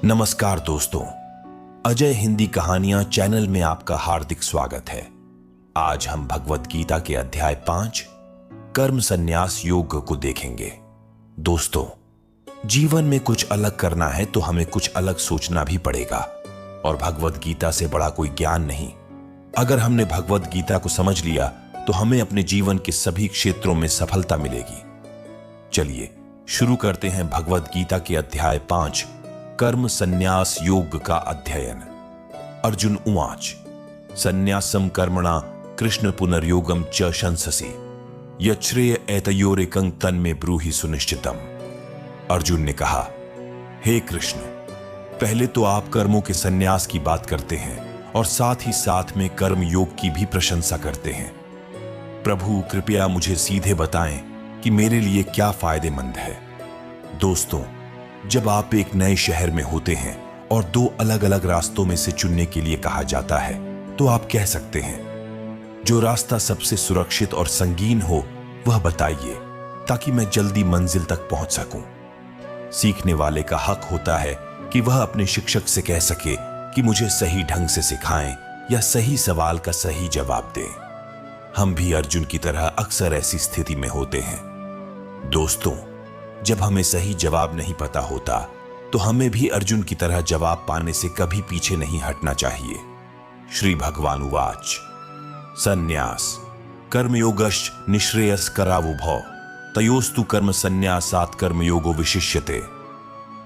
नमस्कार दोस्तों, अजय हिंदी कहानियां चैनल में आपका हार्दिक स्वागत है। आज हम भगवत गीता के अध्याय 5 कर्म संन्यास योग को देखेंगे। दोस्तों, जीवन में कुछ अलग करना है तो हमें कुछ अलग सोचना भी पड़ेगा और भगवत गीता से बड़ा कोई ज्ञान नहीं। अगर हमने भगवत गीता को समझ लिया तो हमें अपने जीवन के सभी क्षेत्रों में सफलता मिलेगी। चलिए शुरू करते हैं भगवत गीता के अध्याय 5 कर्म संन्यास योग का अध्ययन। अर्जुन उवाच संन्यासम कर्मणा कृष्ण पुनर्योगम च शंससि यच्छ्रेय एतयोरेकं तन्मे ब्रूहि सुनिश्चितम। अर्जुन ने कहा, हे कृष्ण, पहले तो आप कर्मों के संन्यास की बात करते हैं और साथ ही साथ में कर्म योग की भी प्रशंसा करते हैं। प्रभु कृपया मुझे सीधे बताएं कि मेरे लिए क्या फायदेमंद है। दोस्तों, जब आप एक नए शहर में होते हैं और दो अलग अलग रास्तों में से चुनने के लिए कहा जाता है तो आप कह सकते हैं, जो रास्ता सबसे सुरक्षित और संगीन हो वह बताइए ताकि मैं जल्दी मंजिल तक पहुंच सकूं। सीखने वाले का हक होता है कि वह अपने शिक्षक से कह सके कि मुझे सही ढंग से सिखाएं या सही सवाल का सही जवाब दें। हम भी अर्जुन की तरह अक्सर ऐसी स्थिति में होते हैं। दोस्तों, जब हमें सही जवाब नहीं पता होता तो हमें भी अर्जुन की तरह जवाब पाने से कभी पीछे नहीं हटना चाहिए। श्री भगवान उवाच संन्यास कर्मयोगश्च निःश्रेयस करावुभौ तयोस्तु कर्म संन्यासात् कर्मयोगो विशिष्यते।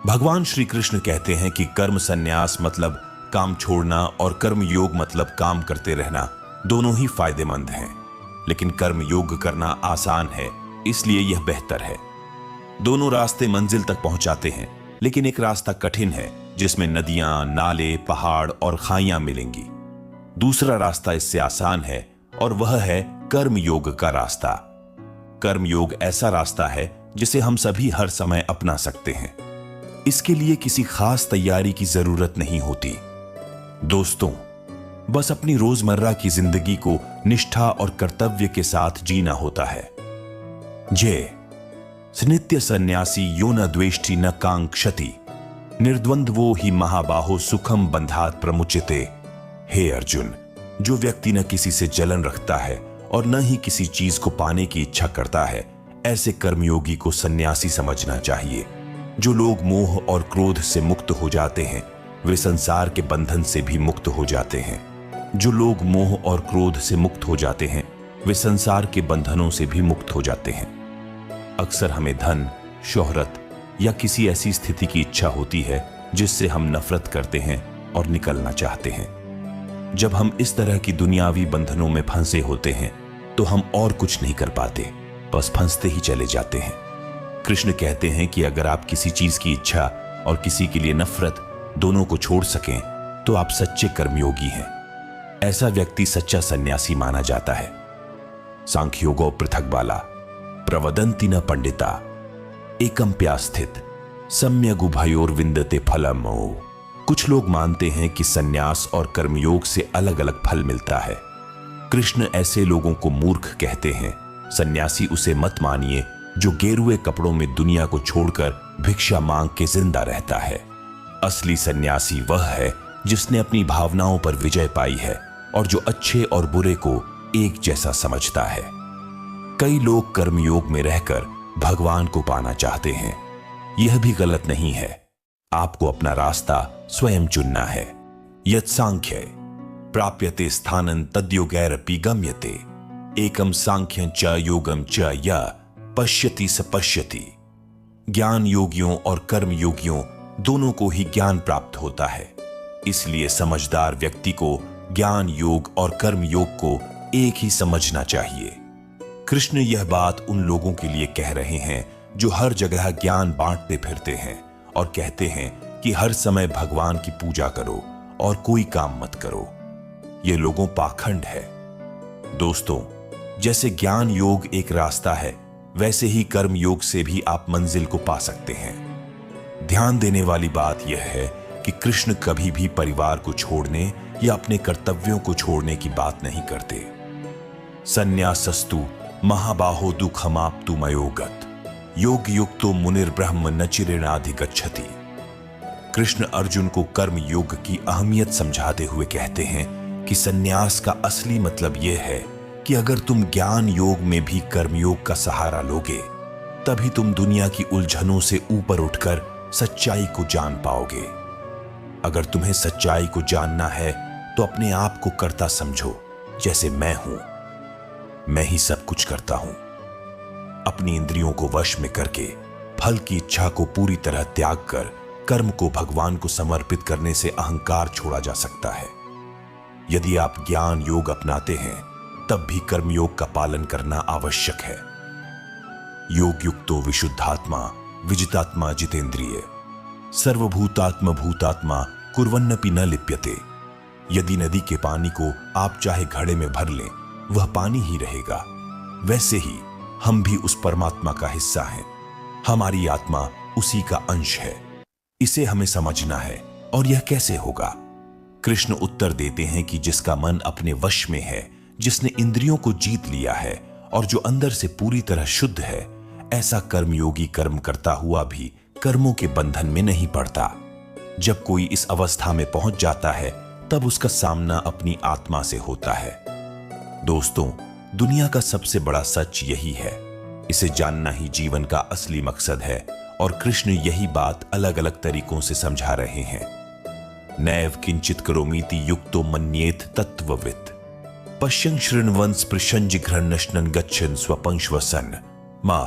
भगवान श्री कृष्ण कहते हैं कि कर्म संन्यास मतलब काम छोड़ना और कर्म योग मतलब काम करते रहना दोनों ही फायदेमंद हैं, लेकिन कर्म योग करना आसान है इसलिए यह बेहतर है। दोनों रास्ते मंजिल तक पहुंचाते हैं, लेकिन एक रास्ता कठिन है जिसमें नदियां, नाले, पहाड़ और खाइयां मिलेंगी। दूसरा रास्ता इससे आसान है और वह है कर्म योग का रास्ता। कर्म योग ऐसा रास्ता है जिसे हम सभी हर समय अपना सकते हैं। इसके लिए किसी खास तैयारी की जरूरत नहीं होती। दोस्तों, बस अपनी रोजमर्रा की जिंदगी को निष्ठा और कर्तव्य के साथ जीना होता है। जय नित्य सन्यासी यो न द्वेष्टि न कांक्षति निर्द्वंद्वो ही महाबाहो सुखम बंधात प्रमुचिते। हे अर्जुन, जो व्यक्ति न किसी से जलन रखता है और न ही किसी चीज को पाने की इच्छा करता है, ऐसे कर्मयोगी को सन्यासी समझना चाहिए। जो लोग मोह और क्रोध से मुक्त हो जाते हैं वे संसार के बंधन से भी मुक्त हो जाते हैं। जो लोग मोह और क्रोध से मुक्त हो जाते हैं वे संसार के बंधनों से भी मुक्त हो जाते हैं। अक्सर हमें धन, शोहरत या किसी ऐसी स्थिति की इच्छा होती है जिससे हम नफरत करते हैं और निकलना चाहते हैं। जब हम इस तरह की दुनियावी बंधनों में फंसे होते हैं तो हम और कुछ नहीं कर पाते, बस फंसते ही चले जाते हैं। कृष्ण कहते हैं कि अगर आप किसी चीज की इच्छा और किसी के लिए नफरत दोनों को छोड़ सकें तो आप सच्चे कर्मयोगी हैं। ऐसा व्यक्ति सच्चा सन्यासी माना जाता है। सांख्योगो पृथक बाला प्रवदंति न पंडिता एकम प्यास्थित सम्यग उभयोर विंदते फलम। कुछ लोग मानते हैं कि सन्यास और कर्मयोग से अलग अलग फल मिलता है। कृष्ण ऐसे लोगों को मूर्ख कहते हैं। सन्यासी उसे मत मानिए जो गेरुए कपड़ों में दुनिया को छोड़कर भिक्षा मांग के जिंदा रहता है। असली सन्यासी वह है जिसने अपनी भावनाओं पर विजय पाई है और जो अच्छे और बुरे को एक जैसा समझता है। कई लोग कर्मयोग में रहकर भगवान को पाना चाहते हैं। यह भी गलत नहीं है। आपको अपना रास्ता स्वयं चुनना है। यत् सांख्य प्राप्यते स्थानं तद्योगैरपि गम्यते एकम सांख्यं च योगम च य पश्यति स पश्यति। ज्ञान योगियों और कर्म योगियों दोनों को ही ज्ञान प्राप्त होता है, इसलिए समझदार व्यक्ति को ज्ञान योग और कर्म योग को एक ही समझना चाहिए। कृष्ण यह बात उन लोगों के लिए कह रहे हैं जो हर जगह ज्ञान बांटते फिरते हैं और कहते हैं कि हर समय भगवान की पूजा करो और कोई काम मत करो। ये लोगों पाखंड है। दोस्तों, जैसे ज्ञान योग एक रास्ता है वैसे ही कर्म योग से भी आप मंजिल को पा सकते हैं। ध्यान देने वाली बात यह है कि कृष्ण कभी भी परिवार को छोड़ने या अपने कर्तव्यों को छोड़ने की बात नहीं करते। संन्यासस्तु महाबाहो दुःखमाप्तु मयोगत योग युक्तो मुनिर्ब्रह्म न चिरेणाधिगच्छति। कृष्ण अर्जुन को कर्म योग की अहमियत समझाते हुए कहते हैं कि सन्यास का असली मतलब यह है कि अगर तुम ज्ञान योग में भी कर्मयोग का सहारा लोगे, तभी तुम दुनिया की उलझनों से ऊपर उठकर सच्चाई को जान पाओगे। अगर तुम्हें सच्चाई को जानना है तो अपने आप को कर्ता समझो, जैसे मैं हूं। मैं ही सब कुछ करता हूं। अपनी इंद्रियों को वश में करके फल की इच्छा को पूरी तरह त्याग कर कर्म को भगवान को समर्पित करने से अहंकार छोड़ा जा सकता है। यदि आप ज्ञान योग अपनाते हैं, तब भी कर्मयोग का पालन करना आवश्यक है। योग युक्तो विशुद्धात्मा विजितात्मा जितेंद्रिय सर्वभूतात्म भूतात्मा कुर्वन्नपि न लिप्यते। यदि नदी के पानी को आप चाहे घड़े में भर लें, वह पानी ही रहेगा। वैसे ही हम भी उस परमात्मा का हिस्सा हैं। हमारी आत्मा उसी का अंश है। इसे हमें समझना है। और यह कैसे होगा? कृष्ण उत्तर देते हैं कि जिसका मन अपने वश में है, जिसने इंद्रियों को जीत लिया है और जो अंदर से पूरी तरह शुद्ध है, ऐसा कर्मयोगी कर्म करता हुआ भी कर्मों के बंधन में नहीं पड़ता। जब कोई इस अवस्था में पहुंच जाता है, तब उसका सामना अपनी आत्मा से होता है। दोस्तों, दुनिया का सबसे बड़ा सच यही है। इसे जानना ही जीवन का असली मकसद है और कृष्ण यही बात अलग अलग तरीकों से समझा रहे हैं। नैव किंचित करोमीति युक्तो मन्येत तत्ववित् पश्यन् शृण्वन् स्पृशन् जिघ्रन्नश्नन् गच्छन् स्वपंश्वसन् मा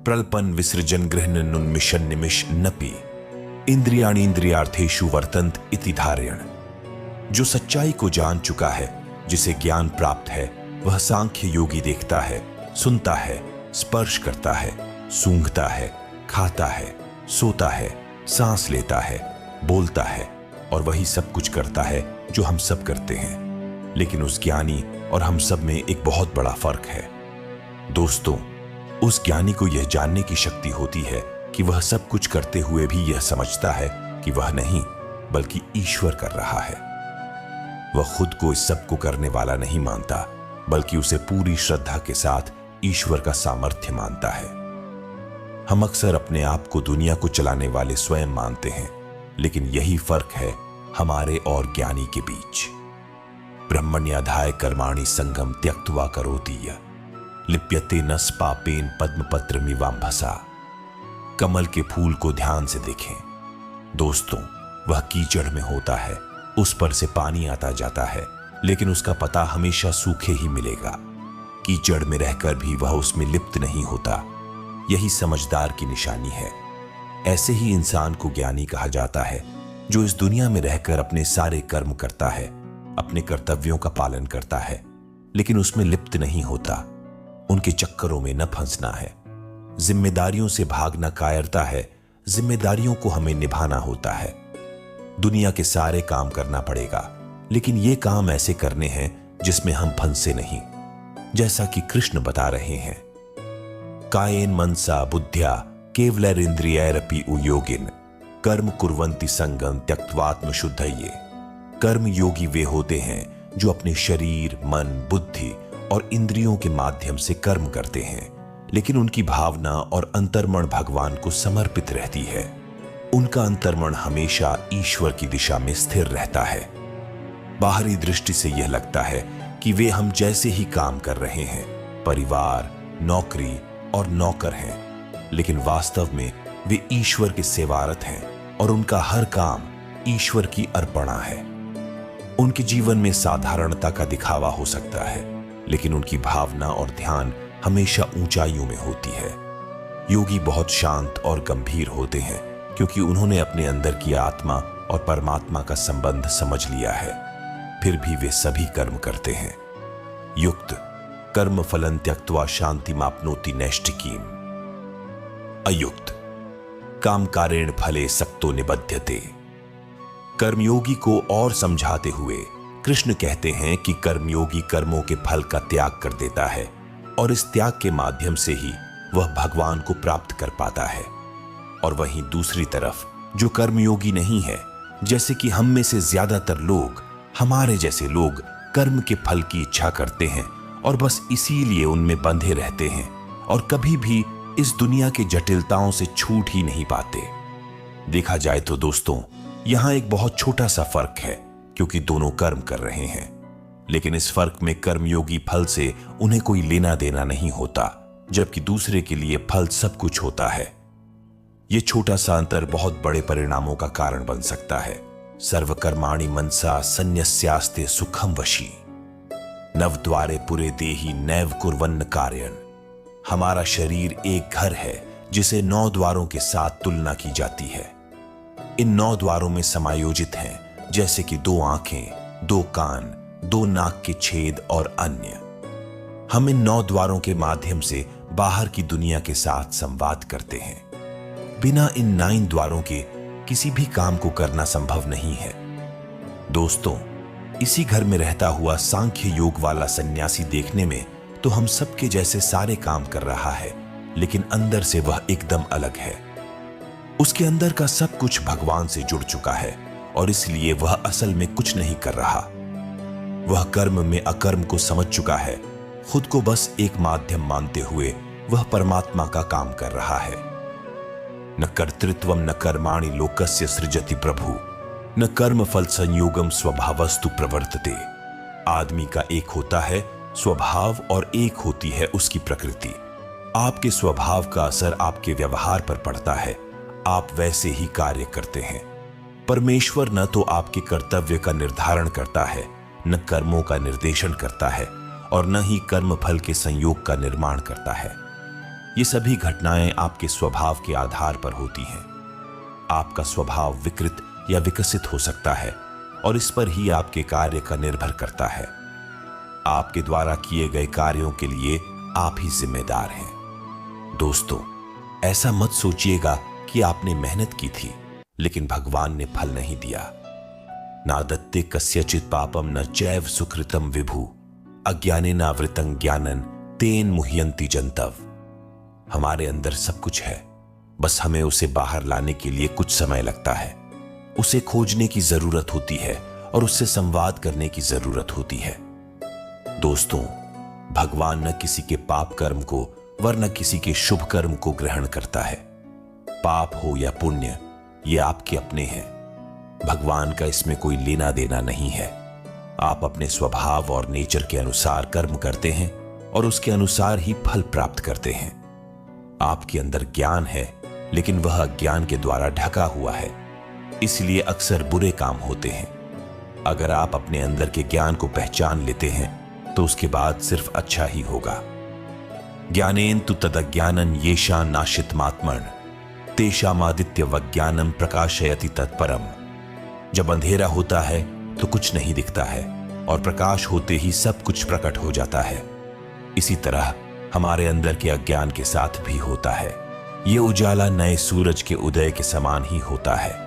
प्रल्पन् विसृजन् गृह्णन् उन्मिषन् निमिषन्नपि इंद्रियाणि इंद्रियार्थेषु वर्तन्त इति धारयन्। जो सच्चाई को जान चुका है, जिसे ज्ञान प्राप्त है, वह सांख्य योगी देखता है, सुनता है, स्पर्श करता है, सूंघता है, खाता है, सोता है, सांस लेता है, बोलता है और वही सब कुछ करता है जो हम सब करते हैं। लेकिन उस ज्ञानी और हम सब में एक बहुत बड़ा फर्क है। दोस्तों, उस ज्ञानी को यह जानने की शक्ति होती है कि वह सब कुछ करते हुए भी यह समझता है कि वह नहीं, बल्कि ईश्वर कर रहा है। वह खुद को इस सब को करने वाला नहीं मानता, बल्कि उसे पूरी श्रद्धा के साथ ईश्वर का सामर्थ्य मानता है। हम अक्सर अपने आप को दुनिया को चलाने वाले स्वयं मानते हैं, लेकिन यही फर्क है हमारे और ज्ञानी के बीच। ब्रह्मण्याधाय कर्माणि संगम त्यक्त्वा करोति य लिप्यते नस पापेन पद्मपत्रमिवाम्भसा। कमल के फूल को ध्यान से देखें। दोस्तों, वह कीचड़ में होता है, उस पर से पानी आता जाता है, लेकिन उसका पता हमेशा सूखे ही मिलेगा। कीचड़ में रहकर भी वह उसमें लिप्त नहीं होता। यही समझदार की निशानी है। ऐसे ही इंसान को ज्ञानी कहा जाता है, जो इस दुनिया में रहकर अपने सारे कर्म करता है, अपने कर्तव्यों का पालन करता है, लेकिन उसमें लिप्त नहीं होता। उनके चक्करों में न फंसना है। जिम्मेदारियों से भागना कायरता है। जिम्मेदारियों को हमें निभाना होता है। दुनिया के सारे काम करना पड़ेगा, लेकिन ये काम ऐसे करने हैं जिसमें हम फंसे नहीं, जैसा कि कृष्ण बता रहे हैं। कायेन मनसा बुद्ध्या केवलैरिंद्रियैरपि उयोगिन कर्म कुर्वन्ति संगं त्यक्त्वात्म शुद्धये। कर्म योगी वे होते हैं जो अपने शरीर, मन, बुद्धि और इंद्रियों के माध्यम से कर्म करते हैं, लेकिन उनकी भावना और अंतर्मन भगवान को समर्पित रहती है। उनका अंतर्मन हमेशा ईश्वर की दिशा में स्थिर रहता है। बाहरी दृष्टि से यह लगता है कि वे हम जैसे ही काम कर रहे हैं, परिवार, नौकरी और नौकर हैं, लेकिन वास्तव में वे ईश्वर के सेवारत हैं और उनका हर काम ईश्वर की अर्पणा है। उनके जीवन में साधारणता का दिखावा हो सकता है, लेकिन उनकी भावना और ध्यान हमेशा ऊंचाइयों में होती है। योगी बहुत शांत और गंभीर होते हैं, क्योंकि उन्होंने अपने अंदर की आत्मा और परमात्मा का संबंध समझ लिया है। फिर भी वे सभी कर्म करते हैं। युक्त कर्म फलं त्यक्त्वा शांतिमाप्नोति नैष्ठिकीम्। अयुक्त काम कारेण फले सक्तो निबध्यते। कर्मयोगी को और समझाते हुए कृष्ण कहते हैं कि कर्मयोगी कर्मों के फल का त्याग कर देता है और इस त्याग के माध्यम से ही वह भगवान को प्राप्त कर पाता है। और वहीं दूसरी तरफ जो कर्मयोगी नहीं है, जैसे कि हम में से ज्यादातर लोग, हमारे जैसे लोग कर्म के फल की इच्छा करते हैं और बस इसीलिए उनमें बंधे रहते हैं और कभी भी इस दुनिया की जटिलताओं से छूट ही नहीं पाते। देखा जाए तो दोस्तों, यहां एक बहुत छोटा सा फर्क है, क्योंकि दोनों कर्म कर रहे हैं, लेकिन इस फर्क में कर्मयोगी फल से उन्हें कोई लेना देना नहीं होता, जबकि दूसरे के लिए फल सब कुछ होता है। यह छोटा सा अंतर बहुत बड़े परिणामों का कारण बन सकता है। सर्वकर्माणि मनसा संन्यस्यास्ते सुखम वशी, नवद्वारे पुरे देहि नैव कुर्वन्न कार्यन। हमारा शरीर एक घर है जिसे 9 द्वारों के साथ तुलना की जाती है। इन 9 द्वारों में समायोजित हैं, जैसे कि 2 आंखें, 2 कान, 2 नाक के छेद और अन्य। हम इन 9 द्वारों के माध्यम से बाहर की दुनिया के साथ संवाद करते हैं। बिना इन 9 द्वारों के किसी भी काम को करना संभव नहीं है। दोस्तों, इसी घर में रहता हुआ सांख्य योग वाला सन्यासी देखने में तो हम सबके जैसे सारे काम कर रहा है, लेकिन अंदर से वह एकदम अलग है। उसके अंदर का सब कुछ भगवान से जुड़ चुका है और इसलिए वह असल में कुछ नहीं कर रहा। वह कर्म में अकर्म को समझ चुका है। खुद को बस एक माध्यम मानते हुए वह परमात्मा का काम कर रहा है। न कर्तृत्वम न कर्माणि लोकस्य सृजति प्रभु, न कर्म फल संयोगम स्वभावस्तु प्रवर्तते। आदमी का एक होता है स्वभाव और एक होती है उसकी प्रकृति। आपके स्वभाव का असर आपके व्यवहार पर पड़ता है। आप वैसे ही कार्य करते हैं। परमेश्वर न तो आपके कर्तव्य का निर्धारण करता है, न कर्मों का निर्देशन करता है और न ही कर्म फल के संयोग का निर्माण करता है। ये सभी घटनाएं आपके स्वभाव के आधार पर होती हैं। आपका स्वभाव विकृत या विकसित हो सकता है और इस पर ही आपके कार्य का निर्भर करता है। आपके द्वारा किए गए कार्यों के लिए आप ही जिम्मेदार हैं। दोस्तों, ऐसा मत सोचिएगा कि आपने मेहनत की थी लेकिन भगवान ने फल नहीं दिया। ना दत्ते कस्यचित पापम न चैव सुकृतम विभु, अज्ञानेनावृतं ज्ञानन तेन मुह्यन्ति जंतव। हमारे अंदर सब कुछ है, बस हमें उसे बाहर लाने के लिए कुछ समय लगता है। उसे खोजने की जरूरत होती है और उससे संवाद करने की जरूरत होती है। दोस्तों, भगवान न किसी के पाप कर्म को वरन किसी के शुभ कर्म को ग्रहण करता है। पाप हो या पुण्य, ये आपके अपने हैं। भगवान का इसमें कोई लेना देना नहीं है। आप अपने स्वभाव और नेचर के अनुसार कर्म करते हैं और उसके अनुसार ही फल प्राप्त करते हैं। आपके अंदर ज्ञान है, लेकिन वह अज्ञान के द्वारा ढका हुआ है, इसलिए अक्सर बुरे काम होते हैं। अगर आप अपने अंदर के ज्ञान को पहचान लेते हैं तो उसके बाद सिर्फ अच्छा ही होगा। ज्ञानेन तु तदज्ञानन येषा नाशितमात्मन, तेषामादित्य वज्ञानम प्रकाशयति तत्परम। जब अंधेरा होता है तो कुछ नहीं दिखता है और प्रकाश होते ही सब कुछ प्रकट हो जाता है। इसी तरह हमारे अंदर के अज्ञान के साथ भी होता है। ये उजाला नए सूरज के उदय के समान ही होता है।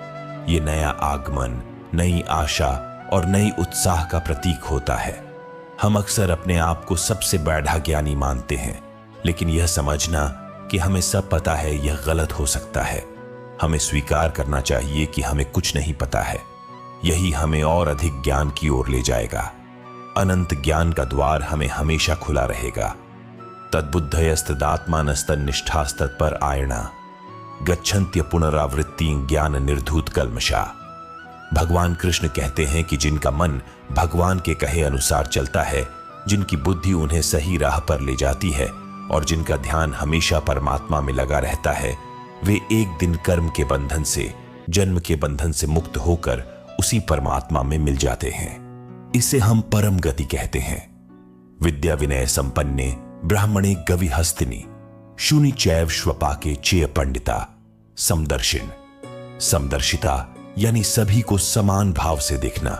ये नया आगमन, नई आशा और नई उत्साह का प्रतीक होता है। हम अक्सर अपने आप को सबसे बड़ा ज्ञानी मानते हैं, लेकिन यह समझना कि हमें सब पता है यह गलत हो सकता है। हमें स्वीकार करना चाहिए कि हमें कुछ नहीं पता है। यही हमें और अधिक ज्ञान की ओर ले जाएगा। अनंत ज्ञान का द्वार हमें हमेशा खुला रहेगा। तद्बुद्धयस्तदात्मानस्तन्निष्ठास्तत्पर आयणा गच्छन्त्य पुनरावृत्ति ज्ञान निर्धूत कल्मषा। भगवान कृष्ण कहते हैं कि जिनका मन भगवान के कहे अनुसार चलता है, जिनकी बुद्धि उन्हें सही राह पर ले जाती है और जिनका ध्यान हमेशा परमात्मा में लगा रहता है, वे एक दिन कर्म के बंधन से, जन्म के बंधन से मुक्त होकर उसी परमात्मा में मिल जाते हैं। इसे हम परम गति कहते हैं। विद्या विनय संपन्ने ब्राह्मणे गवि हस्तिनी शूनि चैव श्वपाके चेय पंडिता समदर्शिन। समदर्शिता यानी सभी को समान भाव से देखना।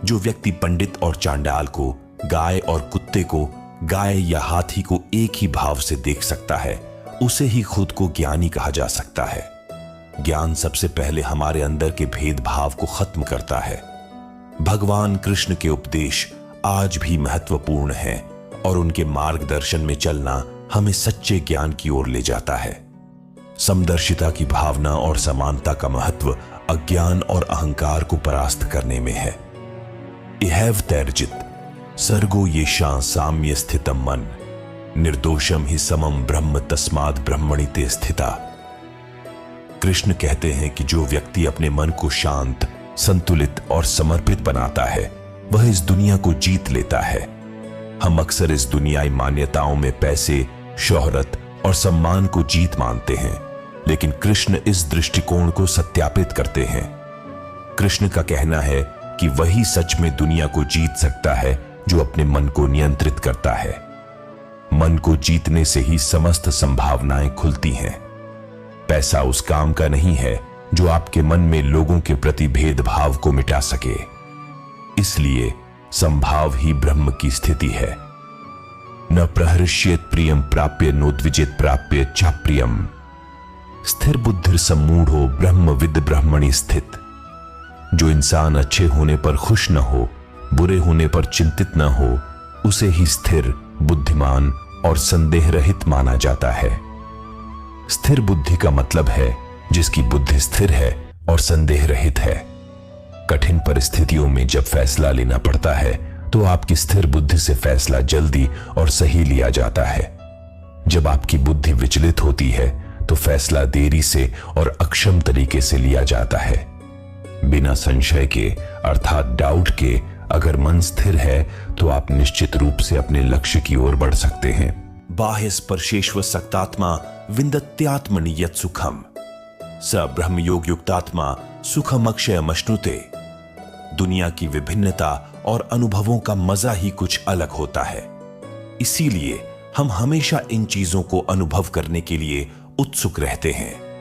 जो व्यक्ति पंडित और चांडाल को, गाय और कुत्ते को, गाय या हाथी को एक ही भाव से देख सकता है, उसे ही खुद को ज्ञानी कहा जा सकता है। ज्ञान सबसे पहले हमारे अंदर के भेदभाव को खत्म करता है। भगवान कृष्ण के उपदेश आज भी महत्वपूर्ण हैं और उनके मार्गदर्शन में चलना हमें सच्चे ज्ञान की ओर ले जाता है। समदर्शिता की भावना और समानता का महत्व अज्ञान और अहंकार को परास्त करने में है। इहैव तैर्जित सर्गो येषां साम्य स्थितम मन, निर्दोषम ही समम ब्रह्म तस्माद् ब्रह्मणि ते स्थिता। कृष्ण कहते हैं कि जो व्यक्ति अपने मन को शांत, संतुलित और समर्पित बनाता है वह इस दुनिया को जीत लेता है। हम अक्सर इस दुनियाई मान्यताओं में पैसे, शोहरत और सम्मान को जीत मानते हैं, लेकिन कृष्ण इस दृष्टिकोण को सत्यापित करते हैं। कृष्ण का कहना है कि वही सच में दुनिया को जीत सकता है जो अपने मन को नियंत्रित करता है। मन को जीतने से ही समस्त संभावनाएं खुलती हैं। पैसा उस काम का नहीं है जो आपके मन में लोगों के प्रति भेदभाव को मिटा सके। इसलिए संभाव ही ब्रह्म की स्थिति है। न प्रहृष्येत प्रियम प्राप्य नोद्विजेत प्राप्य चाप्रियम। स्थिर बुद्धिर सम्मूढ़ो ब्रह्मविद ब्रह्मणि स्थित। जो इंसान अच्छे होने पर खुश न हो, बुरे होने पर चिंतित न हो, उसे ही स्थिर, बुद्धिमान और संदेह रहित माना जाता है। स्थिर बुद्धि का मतलब है जिसकी बुद्धि स्थिर है और संदेह रहित है। कठिन परिस्थितियों में जब फैसला लेना पड़ता है तो आपकी स्थिर बुद्धि से फैसला जल्दी और सही लिया जाता है। जब आपकी बुद्धि विचलित होती है तो फैसला देरी से और अक्षम तरीके से लिया जाता है। बिना संशय के अर्थात डाउट के अगर मन स्थिर है तो आप निश्चित रूप से अपने लक्ष्य की ओर बढ़ सकते हैं। बाह्य स्पर्शेश्व सक्तात्मा विन्दत्यात्मनि यत् सुखम स ब्रह्म योग युक्तात्मा सुखम अक्षयमश्नुते। दुनिया की विभिन्नता और अनुभवों का मजा ही कुछ अलग होता है। इसीलिए हम हमेशा इन चीजों को अनुभव करने के लिए उत्सुक रहते हैं।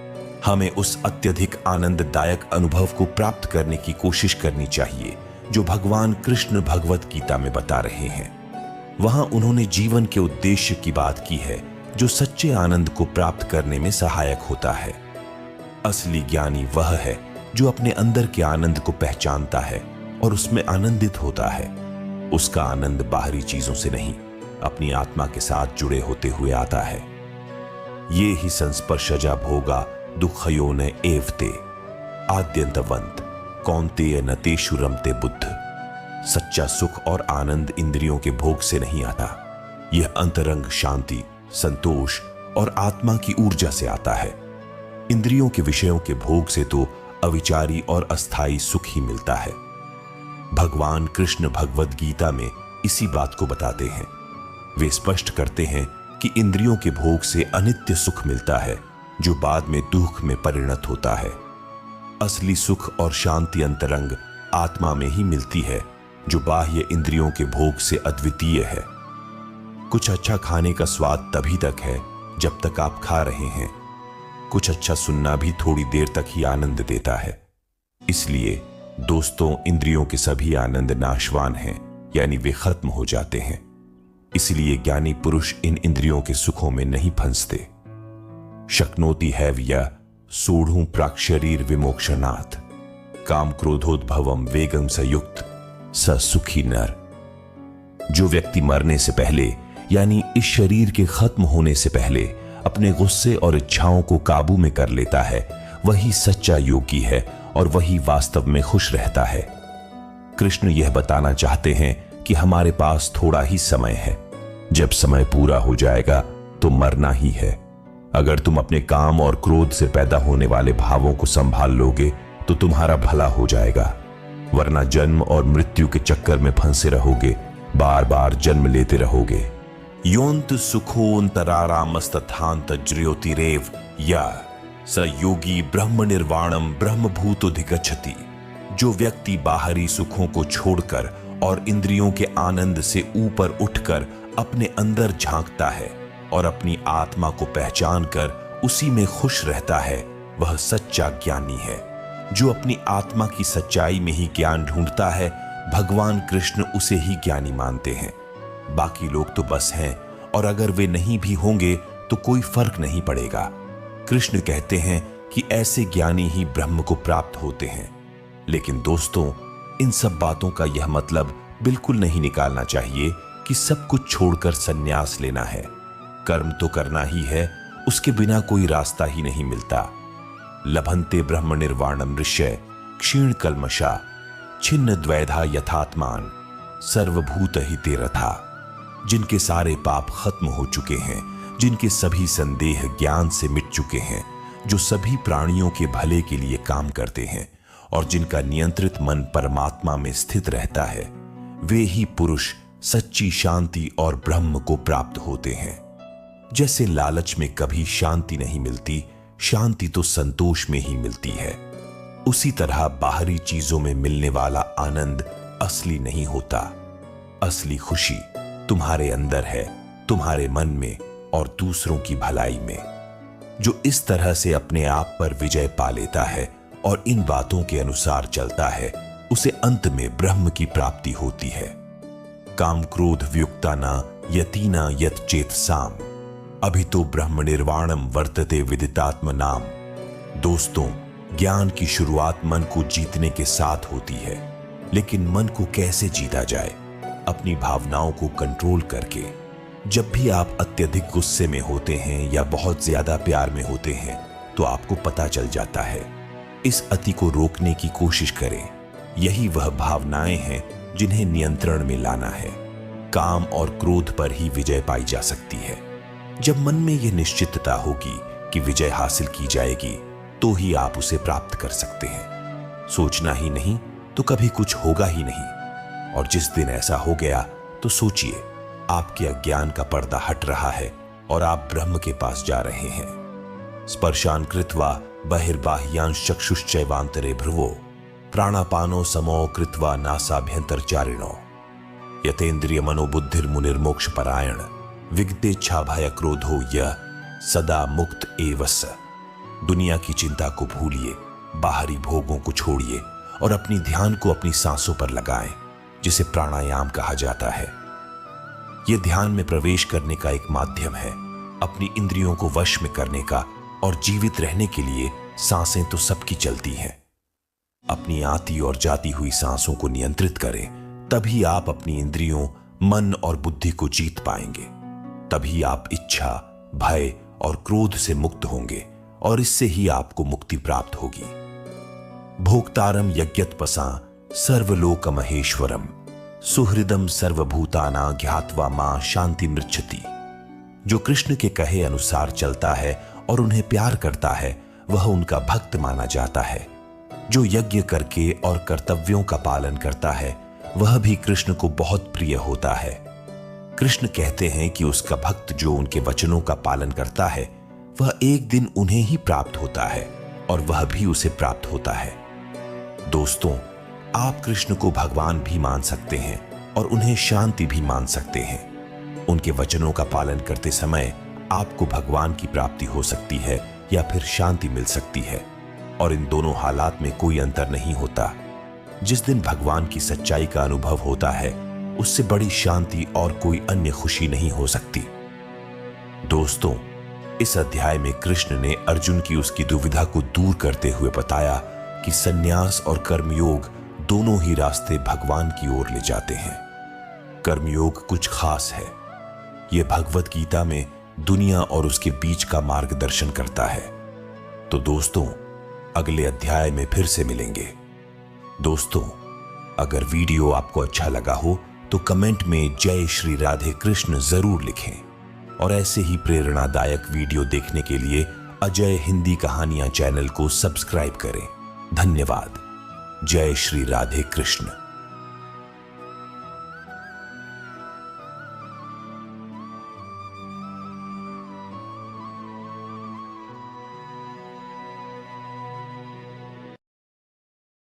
हमें उस अत्यधिक आनंददायक अनुभव को प्राप्त करने की कोशिश करनी चाहिए जो भगवान कृष्ण भगवत गीता में बता रहे हैं। वहां उन्होंने जीवन के उद्देश्य की बात की है जो सच्चे आनंद को प्राप्त करने में सहायक होता है। असली ज्ञानी वह है जो अपने अंदर के आनंद को पहचानता है और उसमें आनंदित होता है। उसका आनंद बाहरी चीजों से नहीं, अपनी आत्मा के साथ जुड़े होते हुए आता है। ये ही संस्पर्शजा भोगा दुखयोन एवते आद्यंतवंत कौन्तेय न तेषु रमते बुद्ध। सच्चा सुख और आनंद इंद्रियों के भोग से नहीं आता। यह अंतरंग शांति, संतोष और आत्मा की ऊर्जा से आता है। इंद्रियों के विषयों के भोग से तो अविचारी और अस्थाई सुख ही मिलता है। भगवान कृष्ण भगवद गीता में इसी बात को बताते हैं। वे स्पष्ट करते हैं कि इंद्रियों के भोग से अनित्य सुख मिलता है जो बाद में दुख में परिणत होता है। असली सुख और शांति अंतरंग आत्मा में ही मिलती है जो बाह्य इंद्रियों के भोग से अद्वितीय है। कुछ अच्छा खाने का स्वाद तभी तक है जब तक आप खा रहे हैं। कुछ अच्छा सुनना भी थोड़ी देर तक ही आनंद देता है। इसलिए दोस्तों, इंद्रियों के सभी आनंद नाशवान हैं, यानी वे खत्म हो जाते हैं। इसलिए ज्ञानी पुरुष इन इंद्रियों के सुखों में नहीं फंसते। शक्नोति हैव्य सूढ़ू प्राक शरीर विमोक्षणात् काम क्रोधोद्भवम वेगम सयुक्त स सुखी नर। जो व्यक्ति मरने से पहले यानी इस शरीर के खत्म होने से पहले अपने गुस्से और इच्छाओं को काबू में कर लेता है, वही सच्चा योगी है और वही वास्तव में खुश रहता है। कृष्ण यह बताना चाहते हैं कि हमारे पास थोड़ा ही समय है। जब समय पूरा हो जाएगा तो मरना ही है। अगर तुम अपने काम और क्रोध से पैदा होने वाले भावों को संभाल लोगे तो तुम्हारा भला हो जाएगा, वरना जन्म और मृत्यु के चक्कर में फंसे रहोगे, बार बार जन्म लेते रहोगे। योन्त सुखोन्तरारामस्तथान्त ज्योतिरेव या स योगी ब्रह्म निर्वाणम ब्रह्मभूतोधिगच्छति। जो व्यक्ति बाहरी सुखों को छोड़कर और इंद्रियों के आनंद से ऊपर उठकर अपने अंदर झांकता है और अपनी आत्मा को पहचान कर उसी में खुश रहता है, वह सच्चा ज्ञानी है। जो अपनी आत्मा की सच्चाई में ही ज्ञान ढूंढता है, भगवान कृष्ण उसे ही ज्ञानी मानते हैं। बाकी लोग तो बस हैं, और अगर वे नहीं भी होंगे तो कोई फर्क नहीं पड़ेगा। कृष्ण कहते हैं कि ऐसे ज्ञानी ही ब्रह्म को प्राप्त होते हैं। लेकिन दोस्तों, इन सब बातों का यह मतलब बिल्कुल नहीं निकालना चाहिए कि सब कुछ छोड़कर संन्यास लेना है। कर्म तो करना ही है, उसके बिना कोई रास्ता ही नहीं मिलता। लभन्ते ब्रह्म निर्वाणम ऋष्य क्षीण कल्मषा छिन्न द्वैधा यथात्मान सर्वभूत हिते रथा। जिनके सारे पाप खत्म हो चुके हैं, जिनके सभी संदेह ज्ञान से मिट चुके हैं, जो सभी प्राणियों के भले के लिए काम करते हैं और जिनका नियंत्रित मन परमात्मा में स्थित रहता है, वे ही पुरुष सच्ची शांति और ब्रह्म को प्राप्त होते हैं। जैसे लालच में कभी शांति नहीं मिलती, शांति तो संतोष में ही मिलती है, उसी तरह बाहरी चीजों में मिलने वाला आनंद असली नहीं होता। असली खुशी तुम्हारे अंदर है, तुम्हारे मन में और दूसरों की भलाई में। जो इस तरह से अपने आप पर विजय पा लेता है और इन बातों के अनुसार चलता है, उसे अंत में ब्रह्म की प्राप्ति होती है। काम क्रोध व्युक्ताना यतीना यत चेत साम, अभी तो ब्रह्म निर्वाणम वर्तते विदितात्म नाम। दोस्तों, ज्ञान की शुरुआत मन को जीतने के साथ होती है, लेकिन मन को कैसे जीता जाए? अपनी भावनाओं को कंट्रोल करके। जब भी आप अत्यधिक गुस्से में होते हैं या बहुत ज्यादा प्यार में होते हैं तो आपको पता चल जाता है। इस अति को रोकने की कोशिश करें। यही वह भावनाएं हैं जिन्हें नियंत्रण में लाना है। काम और क्रोध पर ही विजय पाई जा सकती है। जब मन में यह निश्चितता होगी कि विजय हासिल की जाएगी, तो ही आप उसे प्राप्त कर सकते हैं। सोचना ही नहीं तो कभी कुछ होगा ही नहीं। और जिस दिन ऐसा हो गया तो सोचिए, आपके अज्ञान का पर्दा हट रहा है और आप ब्रह्म के पास जा रहे हैं। स्पर्शान कृत्वा बहिर्बाह्यांश चक्षुश्चैवांतरे भ्रुवो प्राणापानो समो कृत्वा नासाभ्यंतरचारिणो यतेन्द्रिय मनोबुद्धिर्मुनिर्मोक्ष परायण विगतेच्छा भय क्रोधो यह सदा मुक्त एवस। दुनिया की चिंता को भूलिए, बाहरी भोगों को छोड़िए और अपनी ध्यान को अपनी सांसों पर लगाएं, जिसे प्राणायाम कहा जाता है। यह ध्यान में प्रवेश करने का एक माध्यम है, अपनी इंद्रियों को वश में करने का। और जीवित रहने के लिए सांसें तो सबकी चलती हैं। अपनी आती और जाती हुई सांसों को नियंत्रित करें, तभी आप अपनी इंद्रियों, मन और बुद्धि को जीत पाएंगे। तभी आप इच्छा, भय और क्रोध से मुक्त होंगे और इससे ही आपको मुक्ति प्राप्त होगी। भोक्तारम यज्ञतपसा सर्वलोक महेश्वरम सुहृदम सर्वभूताना ज्ञात्वा मां शांति मृच्छति। जो कृष्ण के कहे अनुसार चलता है और उन्हें प्यार करता है, वह उनका भक्त माना जाता है। जो यज्ञ करके और कर्तव्यों का पालन करता है, वह भी कृष्ण को बहुत प्रिय होता है। कृष्ण कहते हैं कि उसका भक्त जो उनके वचनों का पालन करता है, वह एक दिन उन्हें ही प्राप्त होता है और वह भी उसे प्राप्त होता है। दोस्तों, आप कृष्ण को भगवान भी मान सकते हैं और उन्हें शांति भी मान सकते हैं। उनके वचनों का पालन करते समय आपको भगवान की प्राप्ति हो सकती है या फिर शांति मिल सकती है, और इन दोनों हालात में कोई अंतर नहीं होता। जिस दिन भगवान की सच्चाई का अनुभव होता है, उससे बड़ी शांति और कोई अन्य खुशी नहीं हो सकती। दोस्तों, इस अध्याय में कृष्ण ने अर्जुन की उसकी दुविधा को दूर करते हुए बताया कि संन्यास और कर्मयोग दोनों ही रास्ते भगवान की ओर ले जाते हैं। कर्मयोग कुछ खास है। यह भगवत गीता में दुनिया और उसके बीच का मार्गदर्शन करता है। तो दोस्तों, अगले अध्याय में फिर से मिलेंगे। दोस्तों, अगर वीडियो आपको अच्छा लगा हो तो कमेंट में जय श्री राधे कृष्ण जरूर लिखें और ऐसे ही प्रेरणादायक वीडियो देखने के लिए अजय हिंदी कहानियां चैनल को सब्सक्राइब करें। धन्यवाद। जय श्री राधे कृष्ण।